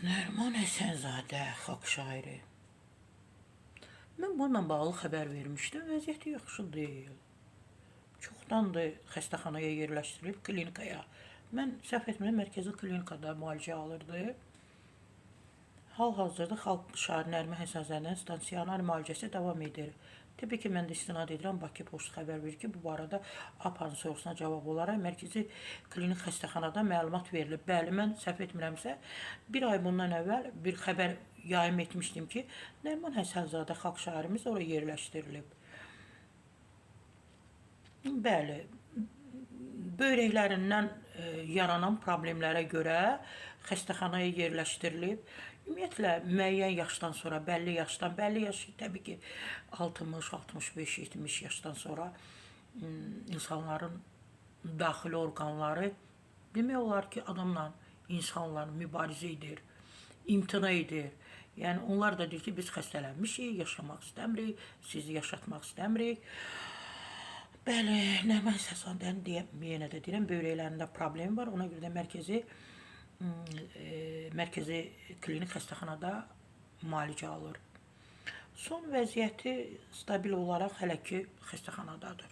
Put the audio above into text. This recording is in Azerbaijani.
Nəriman Həsənzadə, xalq şairi. Mən bununla bağlı xəbər vermişdim. Vəziyyəti yaxşı deyil. Çoxdandır xəstəxanaya yerləşdirilib, klinikaya. Mən səhv etmirəm, mərkəzi klinikada müalicə alırdı. Hal-hazırda xalq şairi Nəriman Həsənzadənin stansionar müalicəsi davam edir. Təbii ki, mən də istinad edirəm. Bakı Poçt xəbər verir ki, bu barədə APARın sorğusuna cavab olaraq mərkəzi klinik xəstəxanada məlumat verilib. Bəli, mən səhv etmirəmsə, bir ay bundan əvvəl bir xəbər yayım etmişdim ki, Nəriman Həsənzadə xalq şairimiz oraya yerləşdirilib. Bəli, böyrəklərindən yaranan problemlərə görə xəstəxanaya yerləşdirilib. Ümumiyyətlə, müəyyən yaşdan sonra, bəlli yaş, təbii ki, 60, 65, 70 yaşdan sonra insanların daxili orqanları demək olar ki, adamla, insanla mübarizə edir, imtina edir. Yəni, onlar da deyir ki, biz xəstələnmişik, yaşamaq istəmirik, sizi yaşatmaq istəmirik. Bəli, Nəriman Həsənzadənin yenə də deyirəm, böyrəklərində problemi var. Ona görə də mərkəzi klinik xəstəxanada müalicə alır. Son vəziyyəti stabil olaraq hələ ki xəstəxanadadır.